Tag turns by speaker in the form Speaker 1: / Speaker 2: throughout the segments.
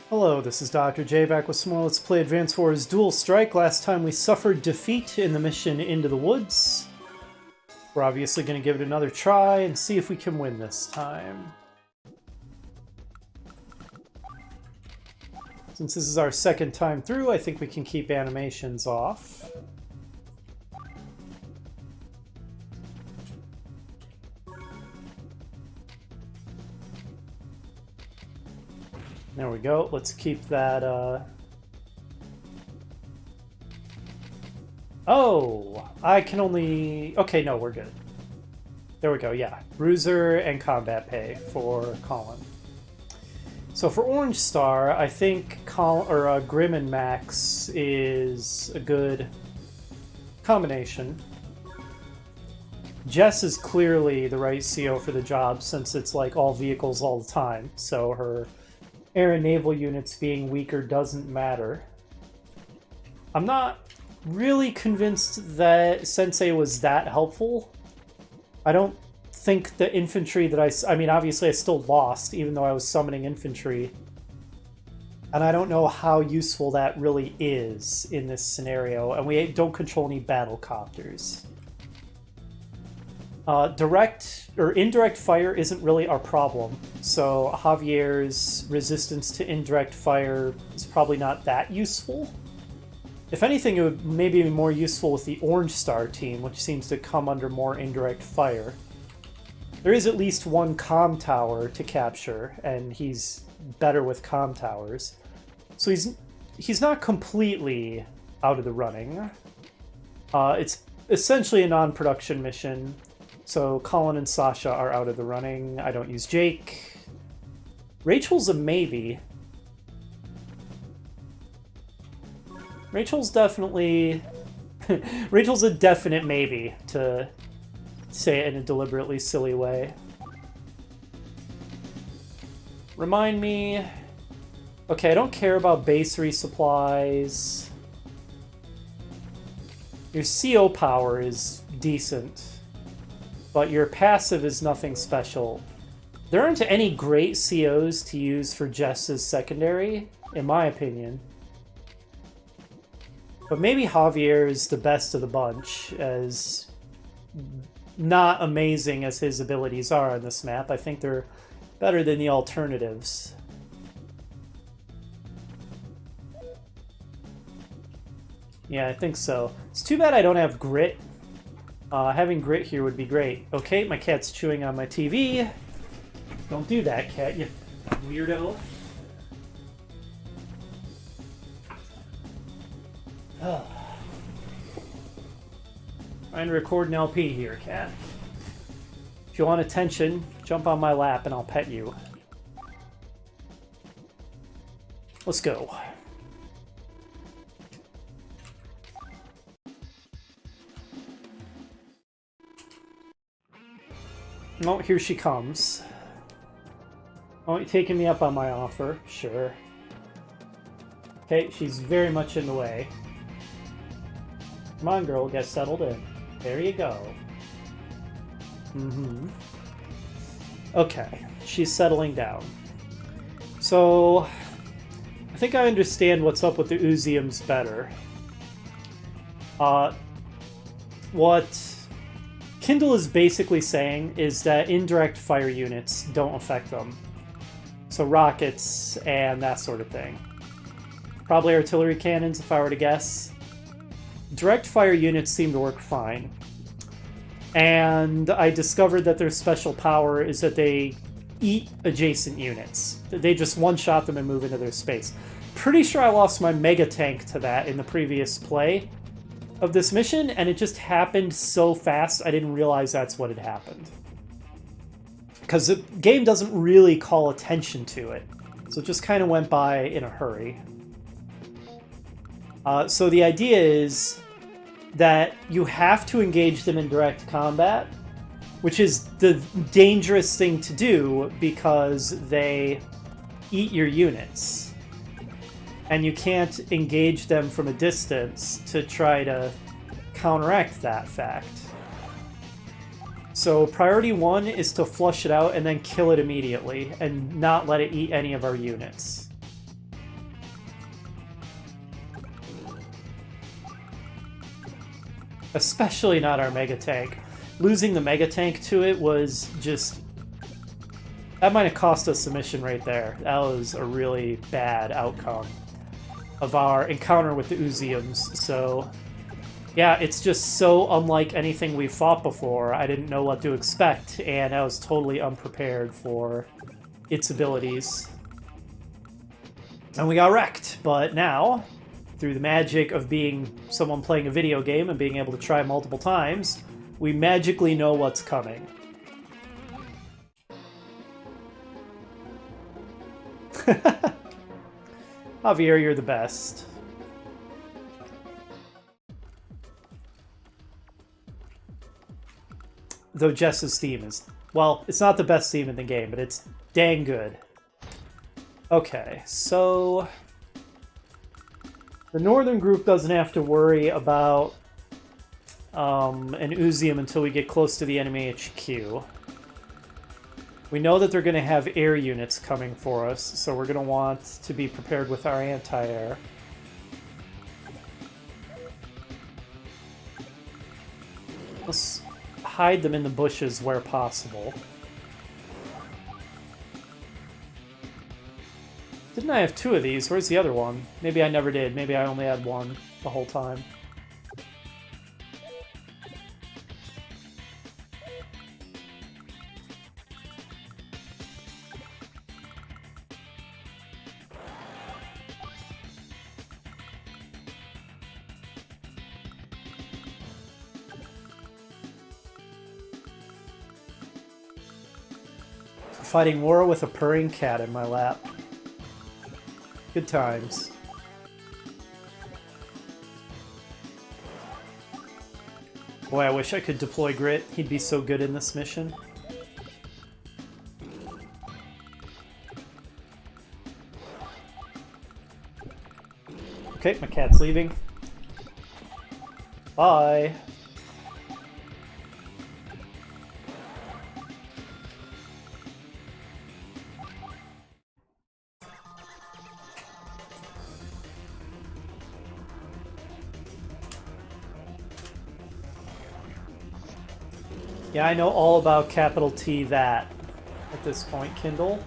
Speaker 1: Hello, this is Dr. J back with some more Let's Play Advance Wars Dual Strike. Last time we suffered defeat in the mission Into the Woods. We're obviously going to give it another try and see if we can win this time. Since this is our second time through, I think we can keep animations off. There we go. Let's keep that, Oh! I can only... Okay, no, we're good. There we go, yeah. Bruiser and combat pay for Colin. So for Orange Star, I think Grim and Max is a good combination. Jess is clearly the right CO for the job since it's like all vehicles all the time, so her air and naval units being weaker doesn't matter. I'm not really convinced that Sensei was that helpful. I don't think the infantry that I mean, obviously I still lost, even though I was summoning infantry. And I don't know how useful that really is in this scenario, and we don't control any battle copters. Direct or indirect fire isn't really our problem, so Javier's resistance to indirect fire is probably not that useful. If anything, it would maybe be more useful with the Orange Star team, which seems to come under more indirect fire. There is at least one comm tower to capture, and he's better with comm towers. So he's not completely out of the running. It's essentially a non-production mission. So Colin and Sasha are out of the running. I don't use Jake. Rachel's a maybe. Rachel's definitely... Rachel's a definite maybe, to say it in a deliberately silly way. Remind me... Okay, I don't care about base resupplies. Your CO power is decent, but your passive is nothing special. There aren't any great COs to use for Jess's secondary, in my opinion. But maybe Javier is the best of the bunch, as not amazing as his abilities are on this map. I think they're better than the alternatives. Yeah, I think so. It's too bad I don't have grit. Having grit here would be great. Okay, my cat's chewing on my TV. Don't do that, cat, you weirdo. Trying to record an LP here, cat. If you want attention, jump on my lap and I'll pet you. Let's go. Oh, here she comes. Oh, you taking me up on my offer? Sure. Okay, she's very much in the way. Come on, girl, get settled in. There you go. Mm-hmm. Okay, she's settling down. So, I think I understand what's up with the Uziums better. What Kindle is basically saying is that indirect fire units don't affect them. So rockets and that sort of thing. Probably artillery cannons, if I were to guess. Direct fire units seem to work fine. And I discovered that their special power is that they eat adjacent units. They just one-shot them and move into their space. Pretty sure I lost my mega tank to that in the previous play of this mission, and it just happened so fast I didn't realize that's what had happened. Because the game doesn't really call attention to it, so it just kind of went by in a hurry. So the idea is that you have to engage them in direct combat, which is the dangerous thing to do because they eat your units. And you can't engage them from a distance to try to counteract that fact. So priority 1 is to flush it out and then kill it immediately, and not let it eat any of our units. Especially not our Mega Tank. Losing the Mega Tank to it was just... That might have cost us the mission right there. That was a really bad outcome of our encounter with the Uziums. So, yeah, it's just so unlike anything we've fought before. I didn't know what to expect, and I was totally unprepared for its abilities. And we got wrecked, but now, through the magic of being someone playing a video game and being able to try multiple times, we magically know what's coming. Javier, you're the best. Though Jess's theme is... Well, it's not the best theme in the game, but it's dang good. Okay, so... The northern group doesn't have to worry about an Uzium until we get close to the enemy HQ. We know that they're going to have air units coming for us, so we're going to want to be prepared with our anti-air. Let's hide them in the bushes where possible. Didn't I have two of these? Where's the other one? Maybe I never did. Maybe I only had one the whole time. Fighting war with a purring cat in my lap. Good times. Boy, I wish I could deploy Grit. He'd be so good in this mission. Okay, my cat's leaving. Bye. Yeah, I know all about capital T that at this point, Kindle.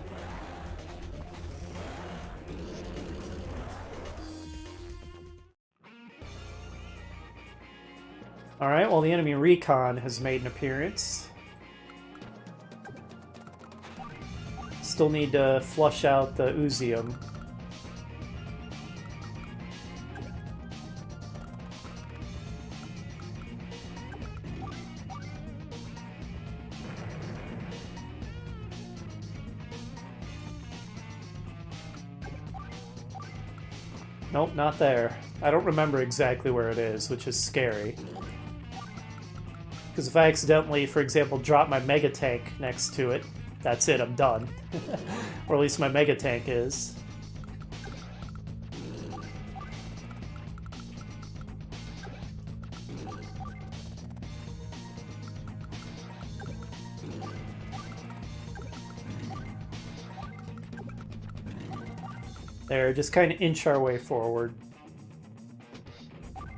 Speaker 1: Alright, well the enemy recon has made an appearance. Still need to flush out the Uzium. Nope, not there. I don't remember exactly where it is, which is scary. Because if I accidentally, for example, drop my Mega Tank next to it, that's it, I'm done. Or at least my Mega Tank is. There, just kind of inch our way forward.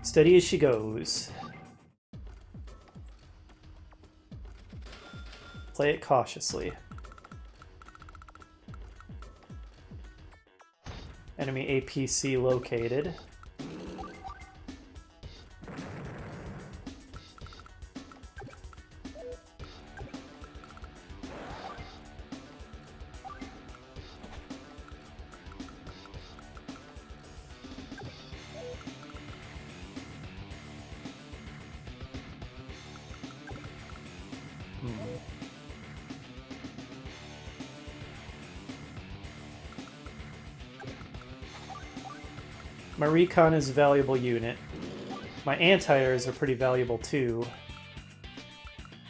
Speaker 1: Steady as she goes. Play it cautiously. Enemy APC located. My recon is a valuable unit. My anti-air is a pretty valuable too.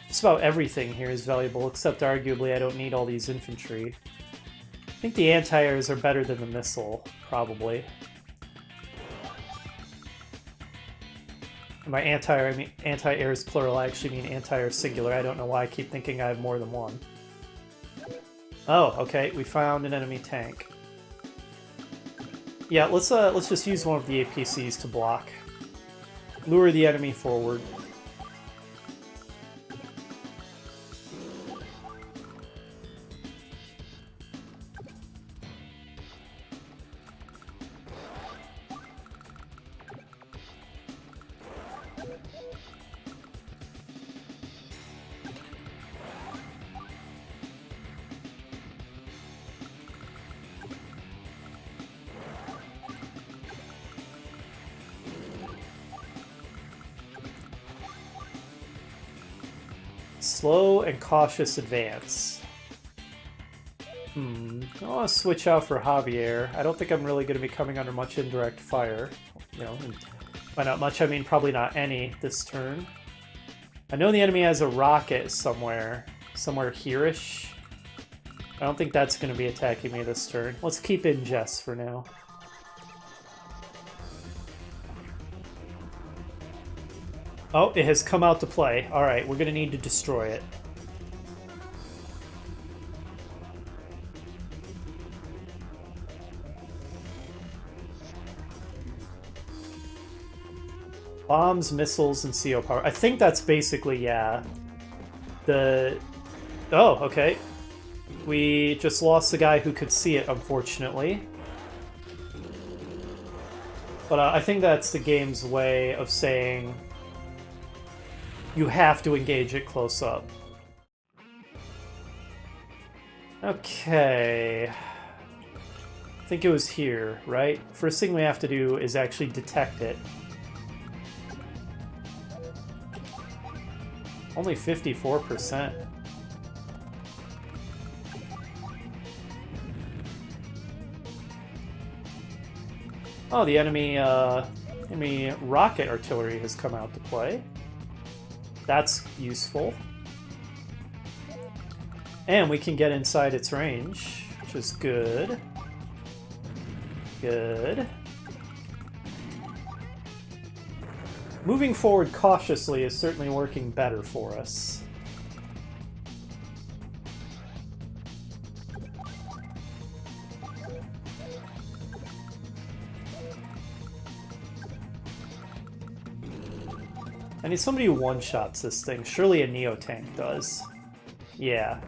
Speaker 1: Just about everything here is valuable, except arguably I don't need all these infantry. I think the anti-airs are better than the missile, probably. By anti-air, I mean anti-air is plural, I actually mean anti-air singular. I don't know why I keep thinking I have more than one. Oh, okay, we found an enemy tank. Yeah, let's just use one of the APCs to block. Lure the enemy forward. slow and cautious advance. I want to switch out for Javier. I don't think I'm really going to be coming under much indirect fire. You know, and by not much, I mean probably not any this turn. I know the enemy has a rocket somewhere here-ish. I don't think that's going to be attacking me this turn. Let's keep in Jess for now. Oh, it has come out to play. Alright, we're going to need to destroy it. Bombs, missiles, and CO power. I think that's basically, yeah. Oh, okay. We just lost the guy who could see it, unfortunately. But I think that's the game's way of saying you have to engage it close up. Okay. I think it was here, right? First thing we have to do is actually detect it. Only 54%. Oh, the enemy rocket artillery has come out to play. That's useful. And we can get inside its range, which is good. Good. Moving forward cautiously is certainly working better for us. I need somebody who one-shots this thing. Surely a Neo-Tank does. Yeah.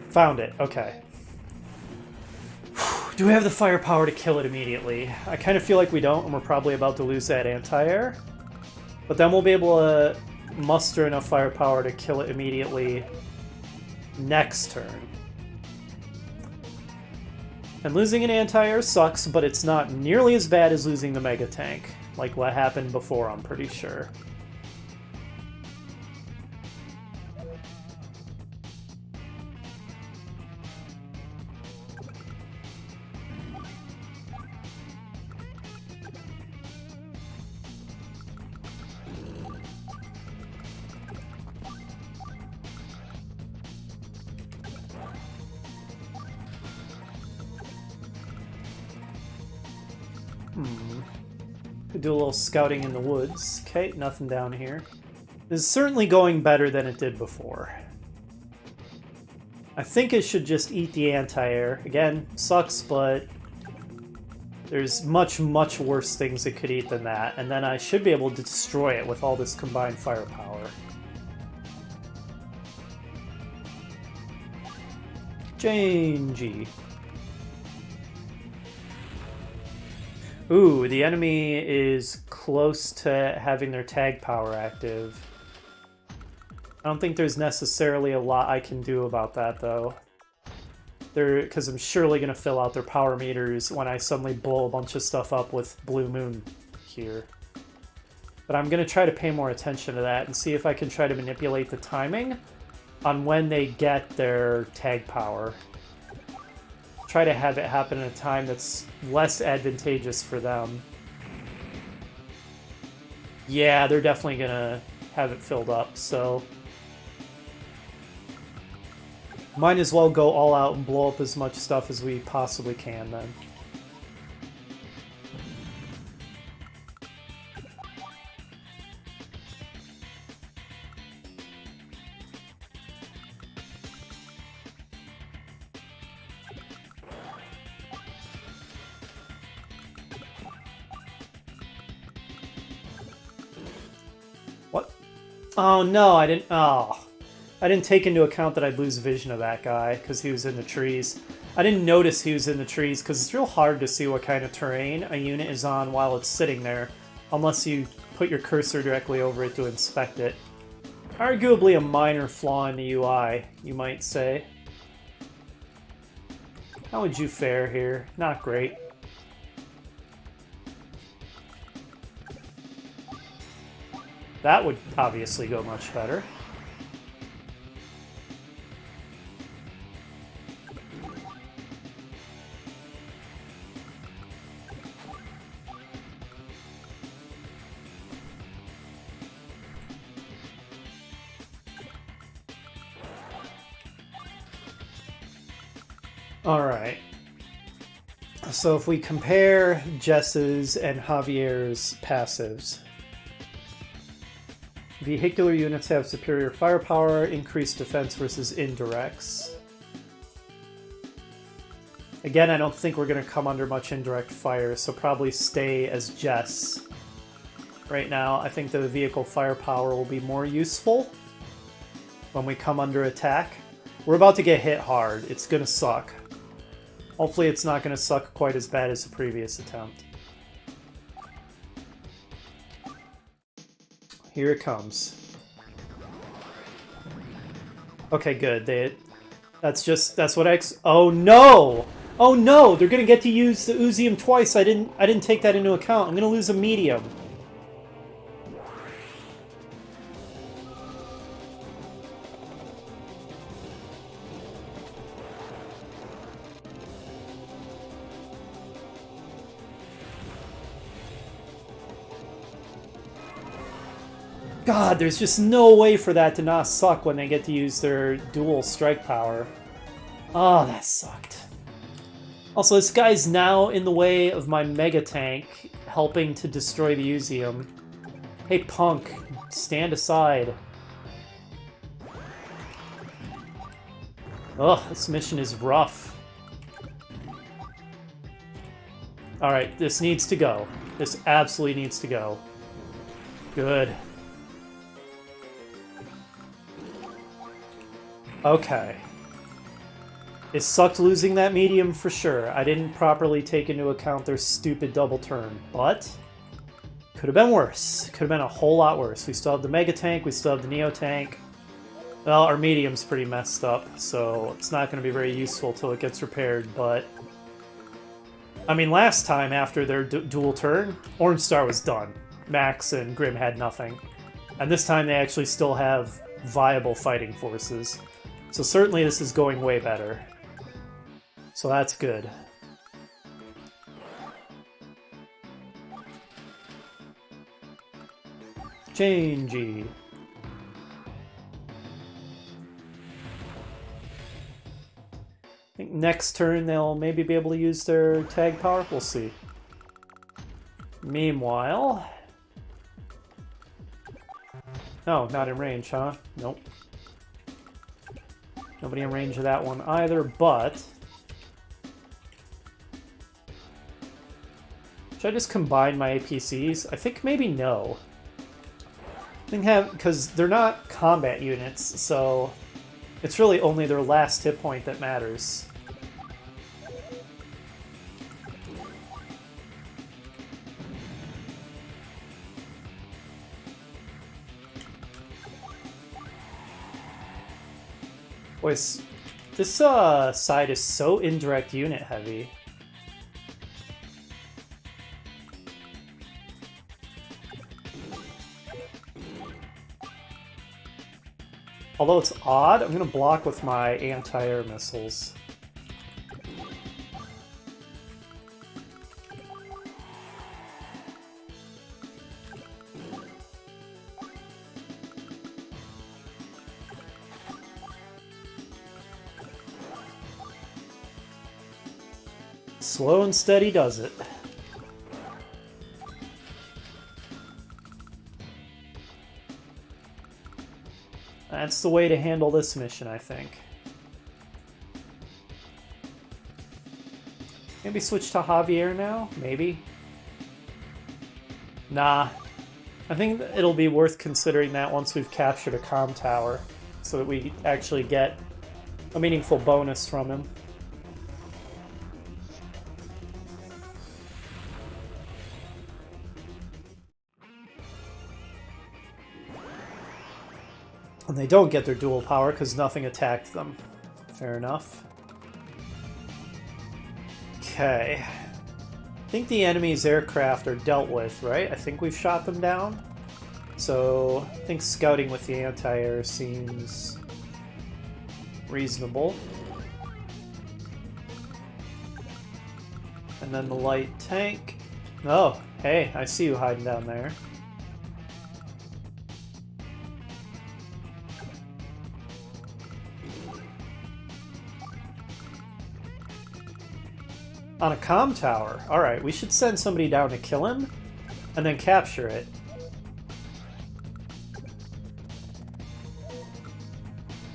Speaker 1: Found it. Okay. Do we have the firepower to kill it immediately? I kind of feel like we don't, and we're probably about to lose that anti-air. But then we'll be able to muster enough firepower to kill it immediately next turn. And losing an anti-air sucks, but it's not nearly as bad as losing the Mega Tank, like what happened before, I'm pretty sure. Could do a little scouting in the woods. Okay, nothing down here. This is certainly going better than it did before. I think it should just eat the anti-air. Again, sucks, but there's much, much worse things it could eat than that. And then I should be able to destroy it with all this combined firepower. Changey. Ooh, the enemy is close to having their tag power active. I don't think there's necessarily a lot I can do about that, though. Because I'm surely going to fill out their power meters when I suddenly blow a bunch of stuff up with Blue Moon here. But I'm going to try to pay more attention to that and see if I can try to manipulate the timing on when they get their tag power. Try to have it happen in a time that's less advantageous for them. Yeah, they're definitely gonna have it filled up, so might as well go all out and blow up as much stuff as we possibly can then. Oh no, I didn't. Oh, I didn't take into account that I'd lose vision of that guy because he was in the trees. I didn't notice he was in the trees because it's real hard to see what kind of terrain a unit is on while it's sitting there, unless you put your cursor directly over it to inspect it. Arguably a minor flaw in the UI, you might say. How would you fare here? Not great. That would obviously go much better. Alright. So if we compare Jess's and Javier's passives, vehicular units have superior firepower, increased defense versus indirects. Again, I don't think we're going to come under much indirect fire, so probably stay as Jess. Right now, I think the vehicle firepower will be more useful when we come under attack. We're about to get hit hard. It's going to suck. Hopefully it's not going to suck quite as bad as the previous attempt. Here it comes. Okay, good. That's what I oh no! Oh no! They're going to get to use the Uzium twice. I didn't take that into account. I'm going to lose a medium. God, there's just no way for that to not suck when they get to use their dual strike power. Oh, that sucked. Also, this guy's now in the way of my Mega Tank, helping to destroy the Uzium. Hey, punk, stand aside. Ugh, this mission is rough. Alright, this needs to go. This absolutely needs to go. Good. Okay. It sucked losing that medium for sure. I didn't properly take into account their stupid double turn, but could have been worse. Could have been a whole lot worse. We still have the Mega Tank, we still have the Neo Tank. Well, our medium's pretty messed up, so it's not going to be very useful till it gets repaired, but I mean, last time after their dual turn, Orange Star was done. Max and Grim had nothing. And this time they actually still have viable fighting forces. So certainly this is going way better. So that's good. Changey. I think next turn they'll maybe be able to use their tag power. We'll see. Meanwhile... Oh, not in range, huh? Nope. Nobody in range of that one either, but... Should I just combine my APCs? I think maybe no. I think because they're not combat units, so it's really only their last hit point that matters. Boy, this side is so indirect unit heavy. Although it's odd, I'm going to block with my anti-air missiles. Slow and steady does it. That's the way to handle this mission, I think. Maybe switch to Javier now? Maybe? Nah. I think it'll be worth considering that once we've captured a comm tower, so that we actually get a meaningful bonus from him. And they don't get their dual power because nothing attacked them. Fair enough. Okay. I think the enemy's aircraft are dealt with, right? I think we've shot them down. So I think scouting with the anti-air seems reasonable. And then the light tank. Oh, hey, I see you hiding down there. On a comm tower. Alright, we should send somebody down to kill him, and then capture it.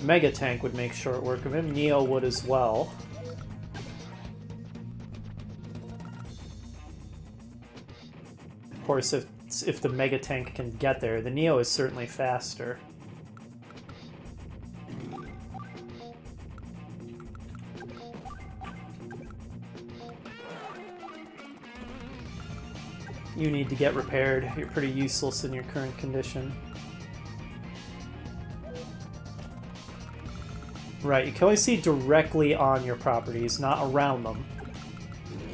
Speaker 1: Mega tank would make short work of him. Neo would as well. Of course, if the Mega tank can get there, the Neo is certainly faster. You need to get repaired. You're pretty useless in your current condition. Right, you can only see directly on your properties, not around them.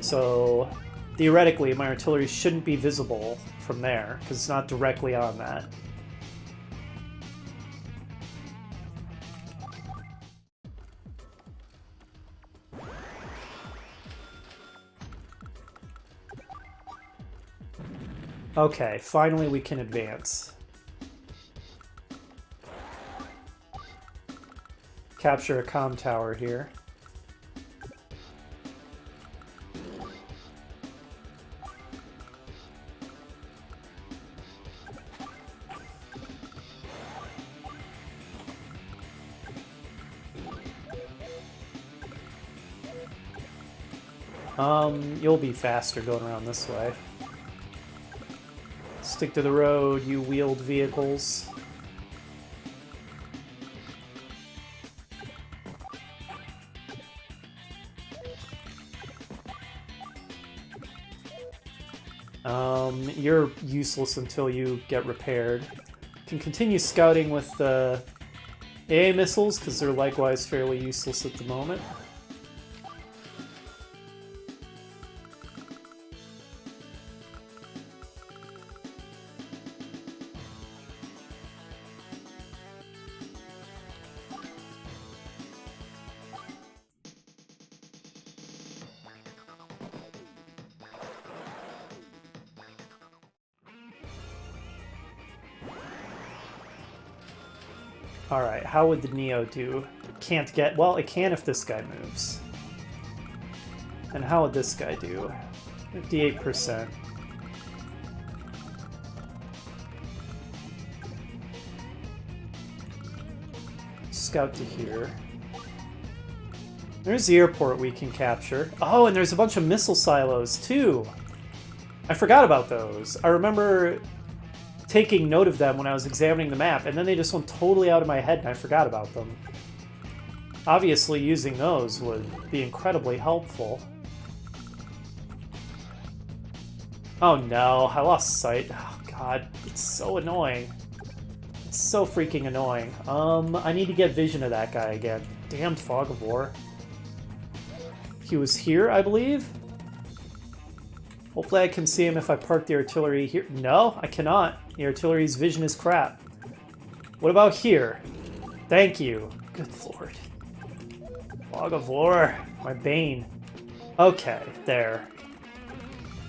Speaker 1: So, theoretically, my artillery shouldn't be visible from there, because it's not directly on that. Okay, finally we can advance. Capture a comm tower here. You'll be faster going around this way. Stick to the road, you wheeled vehicles. You're useless until you get repaired. Can continue scouting with the AA missiles, because they're likewise fairly useless at the moment. Alright, how would the Neo do? It can't get... Well, it can if this guy moves. And how would this guy do? 58%. Scout to here. There's the airport we can capture. Oh, and there's a bunch of missile silos, too! I forgot about those. I remember taking note of them when I was examining the map, and then they just went totally out of my head and I forgot about them. Obviously, using those would be incredibly helpful. Oh no, I lost sight. Oh god, it's so annoying. It's so freaking annoying. I need to get vision of that guy again. Damned Fog of War. He was here, I believe? Hopefully I can see him if I park the artillery here. No, I cannot. The artillery's vision is crap. What about here? Thank you. Good lord. Fog of War. My bane. Okay, there.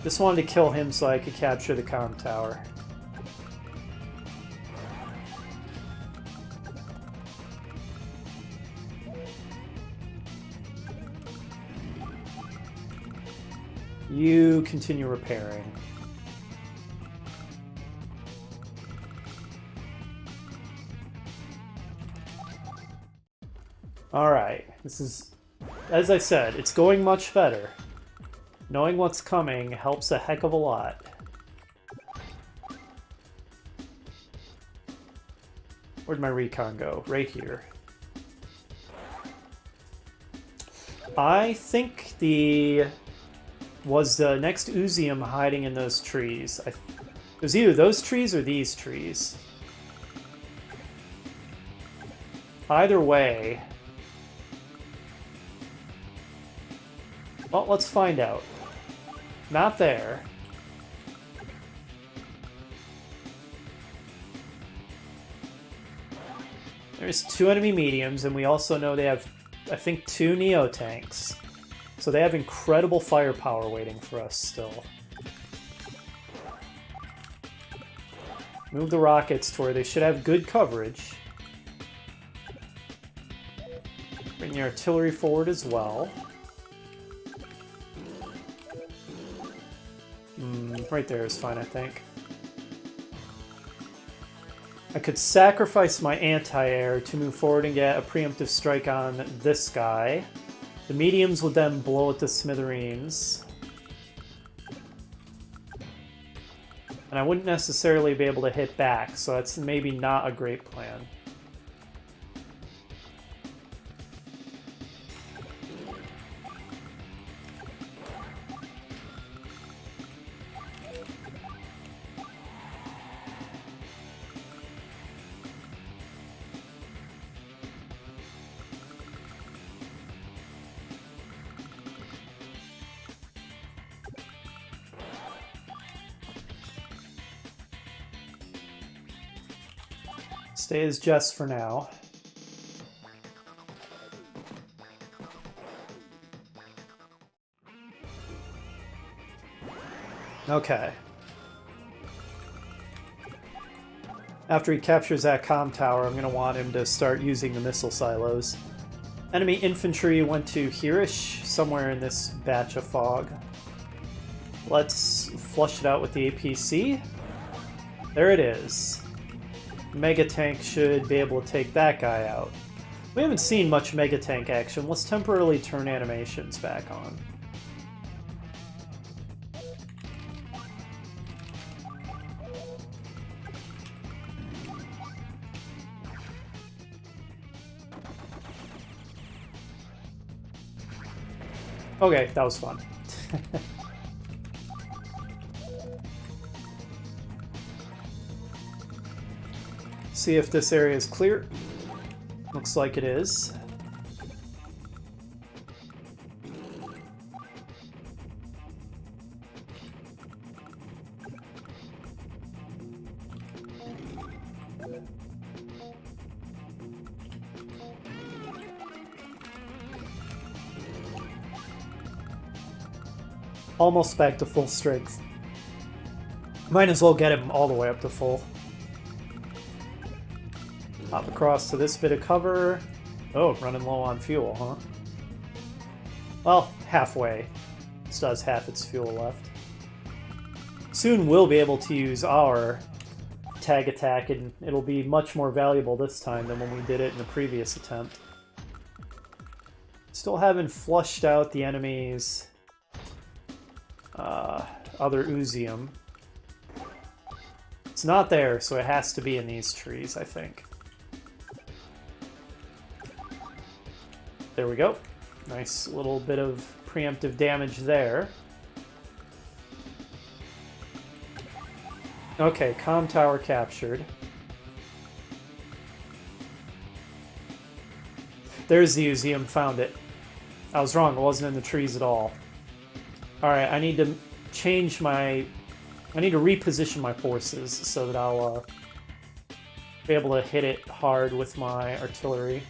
Speaker 1: Just wanted to kill him so I could capture the comm tower. You continue repairing. Alright, this is, as I said, it's going much better. Knowing what's coming helps a heck of a lot. Where'd my recon go? Right here. I think was the next Uzium hiding in those trees. It was either those trees or these trees. Either way. Well, let's find out. Not there. There's 2 enemy mediums, and we also know they have, I think, 2 Neo tanks. So they have incredible firepower waiting for us still. Move the rockets to where they should have good coverage. Bring the artillery forward as well. Right there is fine, I think. I could sacrifice my anti-air to move forward and get a preemptive strike on this guy. The mediums would then blow at the smithereens. And I wouldn't necessarily be able to hit back, so that's maybe not a great plan. Stay as Jess for now. Okay. After he captures that comm tower, I'm going to want him to start using the missile silos. Enemy infantry went to Hirish, somewhere in this batch of fog. Let's flush it out with the APC. There it is. Mega Tank should be able to take that guy out. We haven't seen much Mega Tank action. Let's temporarily turn animations back on. Okay, that was fun. See if this area is clear. Looks like it is. Almost back to full strength. Might as well get him all the way up to full. Hop across to this bit of cover. Oh, running low on fuel, huh? Well, halfway. This does half its fuel left. Soon we'll be able to use our tag attack, and it'll be much more valuable this time than when we did it in the previous attempt. Still haven't flushed out the enemy's other Uzium. It's not there, so it has to be in these trees, I think. There we go. Nice little bit of preemptive damage there. Okay, comm tower captured. There's the Uzium, found it. I was wrong, it wasn't in the trees at all. Alright, I need to change my... I need to reposition my forces so that I'll be able to hit it hard with my artillery.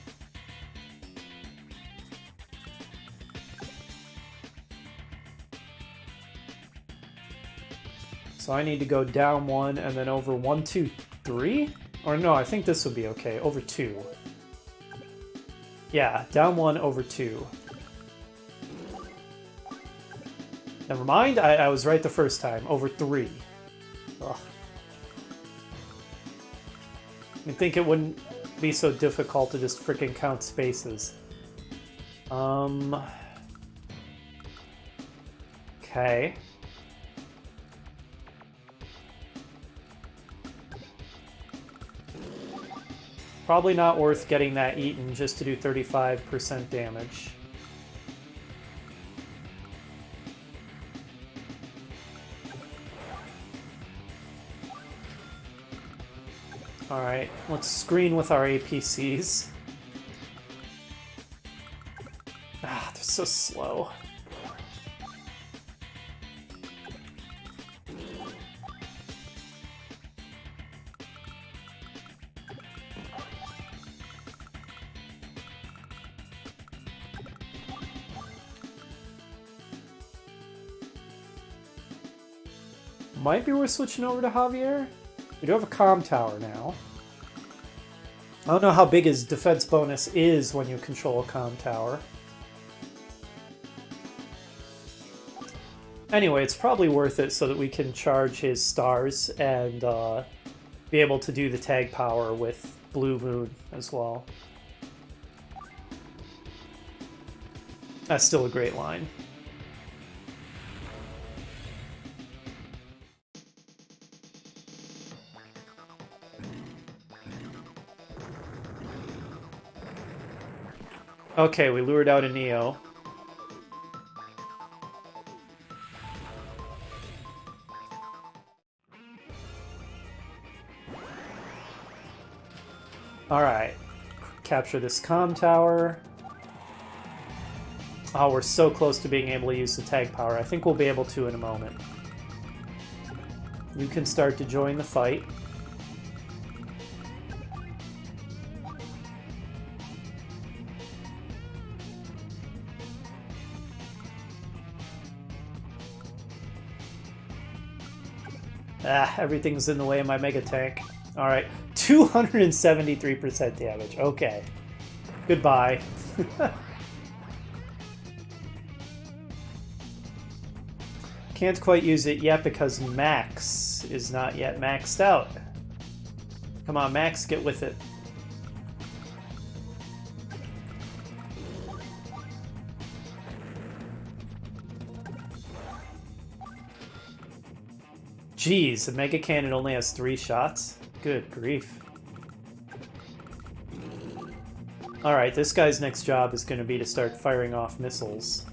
Speaker 1: So I need to go down 1 and then over 1, 2, 3? Or no, I think this would be okay. Over 2. Yeah, down 1, over 2. Never mind, I was right the first time. Over 3. Ugh. You'd think it wouldn't be so difficult to just frickin' count spaces. Okay. Probably not worth getting that eaten just to do 35% damage. Alright, let's screen with our APCs. Ah, they're so slow. Might be worth switching over to Javier. We do have a comm tower now. I don't know how big his defense bonus is when you control a comm tower. Anyway, it's probably worth it so that we can charge his stars and be able to do the tag power with Blue Moon as well. That's still a great line. Okay, we lured out a Neo. Alright. Capture this comm tower. Oh, we're so close to being able to use the tag power. I think we'll be able to in a moment. You can start to join the fight. Ah, everything's in the way of my Mega Tank. Alright, 273% damage. Okay. Goodbye. Can't quite use it yet because Max is not yet maxed out. Come on, Max, get with it. Jeez, the Mega Cannon only has 3 shots? Good grief. Alright, this guy's next job is going to be to start firing off missiles.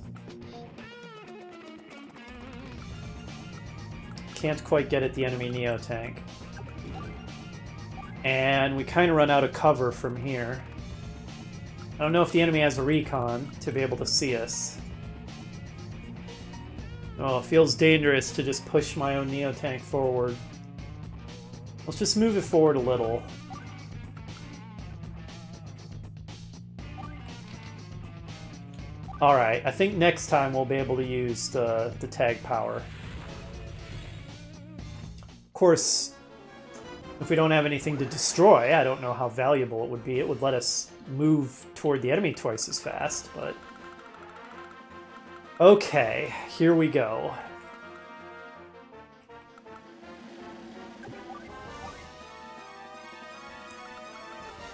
Speaker 1: Can't quite get at the enemy Neo tank. And we kind of run out of cover from here. I don't know if the enemy has a recon to be able to see us. Oh, it feels dangerous to just push my own Neo tank forward. Let's just move it forward a little. Alright, I think next time we'll be able to use the tag power. Of course, if we don't have anything to destroy, I don't know how valuable it would be. It would let us move toward the enemy twice as fast, but... Okay, here we go.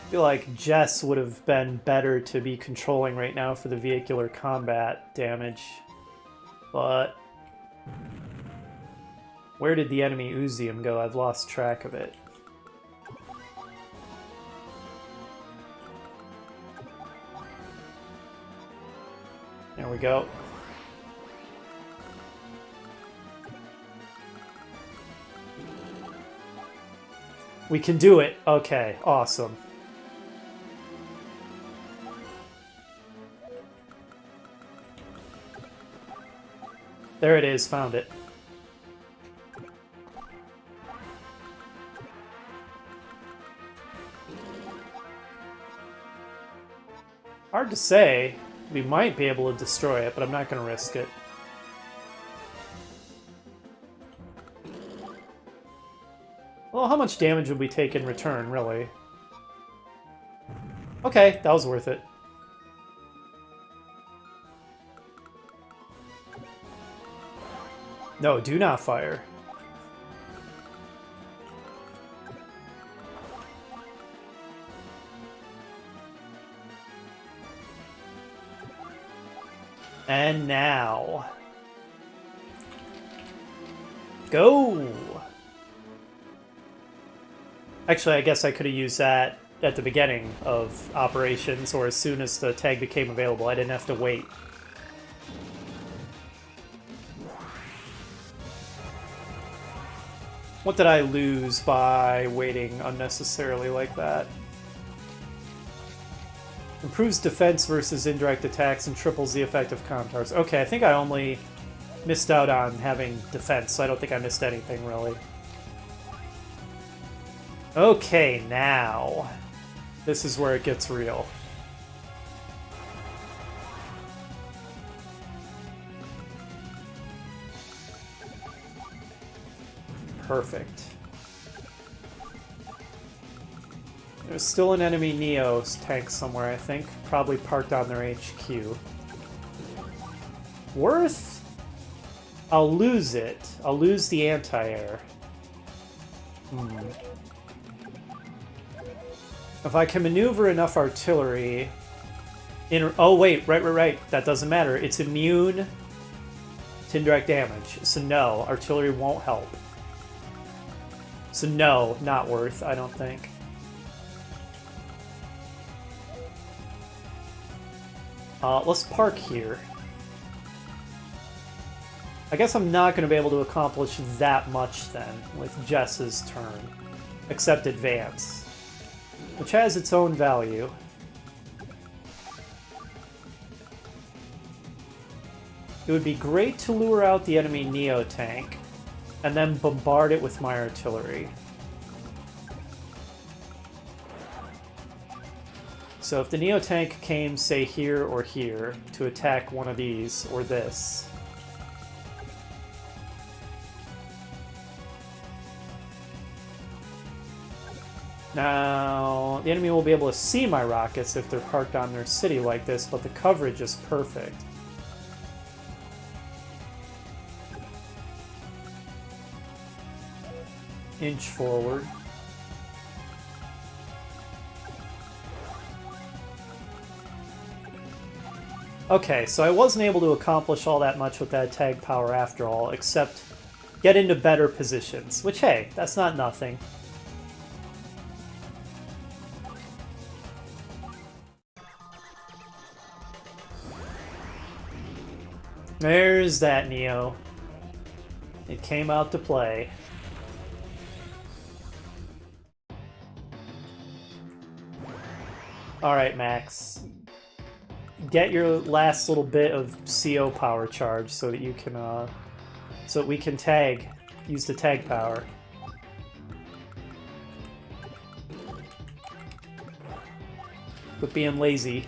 Speaker 1: I feel like Jess would have been better to be controlling right now for the vehicular combat damage, but where did the enemy Uzium go? I've lost track of it. There we go. We can do it. Okay, awesome. There it is, found it. Hard to say. We might be able to destroy it, but I'm not going to risk it. Well, how much damage would we take in return, really? Okay, that was worth it. No, do not fire. And now... Go! Actually, I guess I could have used that at the beginning of operations, or as soon as the tag became available. I didn't have to wait. What did I lose by waiting unnecessarily like that? Improves defense versus indirect attacks and triples the effect of comm towers. Okay, I think I only missed out on having defense, so I don't think I missed anything, really. Okay, now. This is where it gets real. Perfect. There's still an enemy Neo tank somewhere, I think. Probably parked on their HQ. Worth? I'll lose it. I'll lose the anti-air. If I can maneuver enough artillery... Oh, wait. Right. That doesn't matter. It's immune to indirect damage. So no, artillery won't help. So no, not worth, I don't think. Let's park here. I guess I'm not going to be able to accomplish that much then with Jess's turn, except advance, which has its own value. It would be great to lure out the enemy Neo tank and then bombard it with my artillery. So if the Neo tank came, say, here or here to attack one of these or this, now the enemy will be able to see my rockets if they're parked on their city like this, but the coverage is perfect. Inch forward. Okay, so I wasn't able to accomplish all that much with that tag power after all, except get into better positions, which, hey, that's not nothing. There's that Neo. It came out to play. Alright, Max. Get your last little bit of CO power charge so that you can, so that we can tag. Use the tag power. Quit being lazy.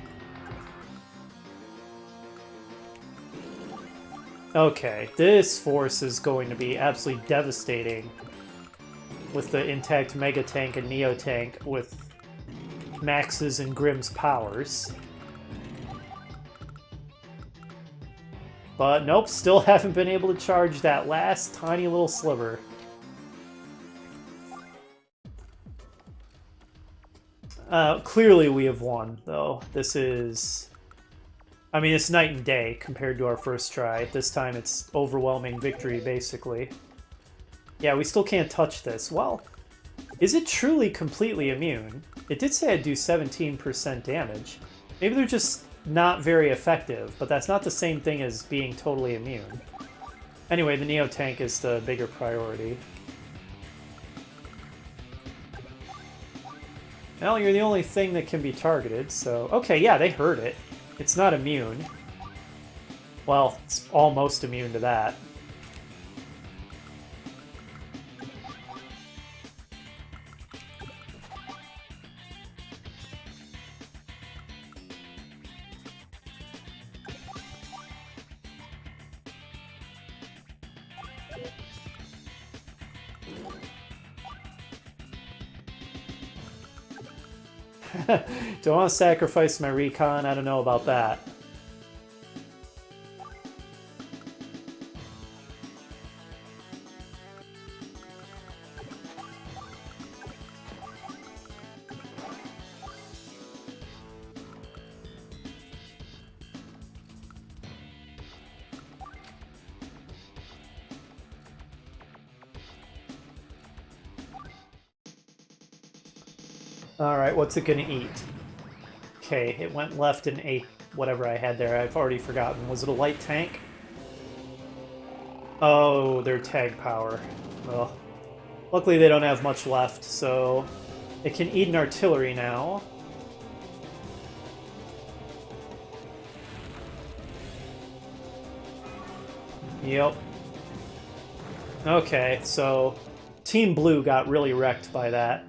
Speaker 1: Okay, this force is going to be absolutely devastating with the intact Mega Tank and Neo Tank with Max's and Grimm's powers. But nope, still haven't been able to charge that last tiny little sliver. Clearly we have won, though. This is... I mean, it's night and day compared to our first try. This time it's overwhelming victory, basically. Yeah, we still can't touch this. Well, is it truly completely immune? It did say I'd do 17% damage. Maybe they're just not very effective, but that's not the same thing as being totally immune. Anyway, the Neo Tank is the bigger priority. Well, you're the only thing that can be targeted, so... Okay, yeah, they heard it. It's not immune. Well, it's almost immune to that. Do I want to sacrifice my recon? I don't know about that. Alright, what's it gonna eat? Okay, it went left and ate whatever I had there. I've already forgotten. Was it a light tank? Oh, their tag power. Well, luckily they don't have much left, so it can eat an artillery now. Yep. Okay, so Team Blue got really wrecked by that.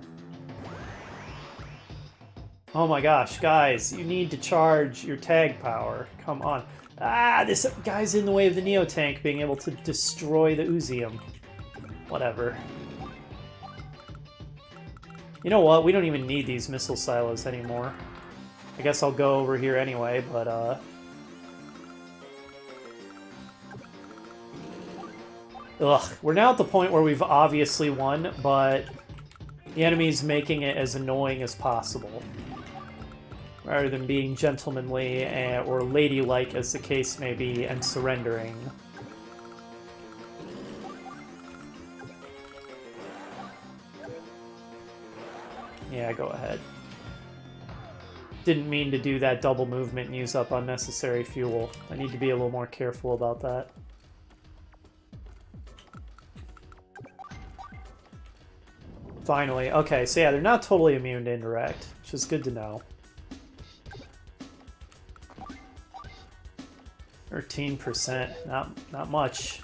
Speaker 1: Oh my gosh, guys, you need to charge your tag power. Come on. Ah, this guy's in the way of the Neo Tank being able to destroy the Uzium. Whatever. You know what? We don't even need these missile silos anymore. I guess I'll go over here anyway, but ugh, we're now at the point where we've obviously won, but the enemy's making it as annoying as possible. Rather than being gentlemanly or ladylike, as the case may be, and surrendering. Yeah, go ahead. Didn't mean to do that double movement and use up unnecessary fuel. I need to be a little more careful about that. Finally. Okay, so yeah, they're not totally immune to indirect, which is good to know. 13%, not much.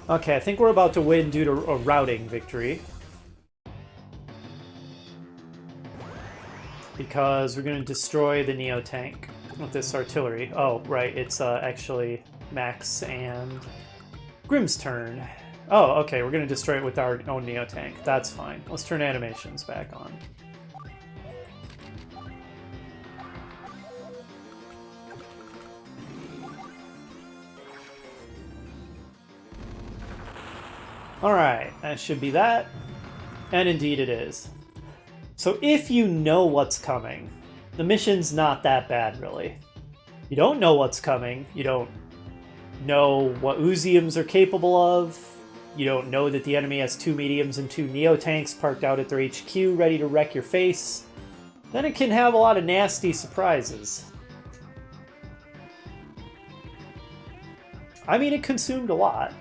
Speaker 1: Okay, I think we're about to win due to a routing victory. Because we're going to destroy the Neo tank with this artillery. Oh, right, it's actually Max and Grimm's turn. Oh, okay, we're going to destroy it with our own Neo tank. That's fine. Let's turn animations back on. Alright, that should be that. And indeed it is. So if you know what's coming, the mission's not that bad, really. You don't know what's coming, you don't know what Uziums are capable of, you don't know that the enemy has 2 mediums and 2 Neo tanks parked out at their HQ ready to wreck your face, then it can have a lot of nasty surprises. I mean, it consumed a lot.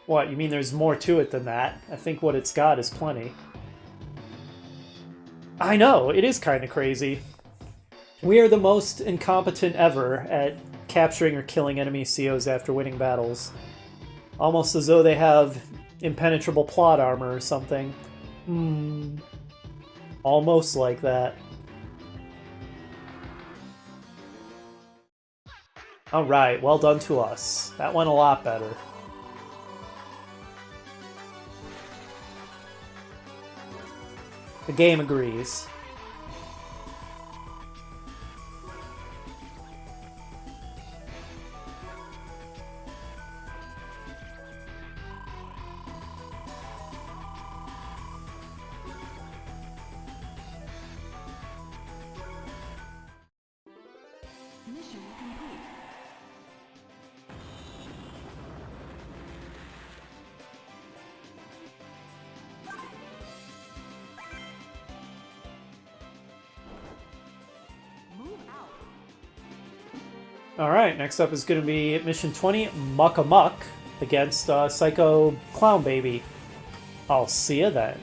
Speaker 1: What, you mean there's more to it than that? I think what it's got is plenty. I know, it is kind of crazy. We are the most incompetent ever at capturing or killing enemy COs after winning battles. Almost as though they have impenetrable plot armor or something. Almost like that. Alright, well done to us. That went a lot better. The game agrees.
Speaker 2: Mission complete.
Speaker 1: Alright, next up is going to be Mission 20, Muck Amuck, against Psycho Clown Baby. I'll see you then.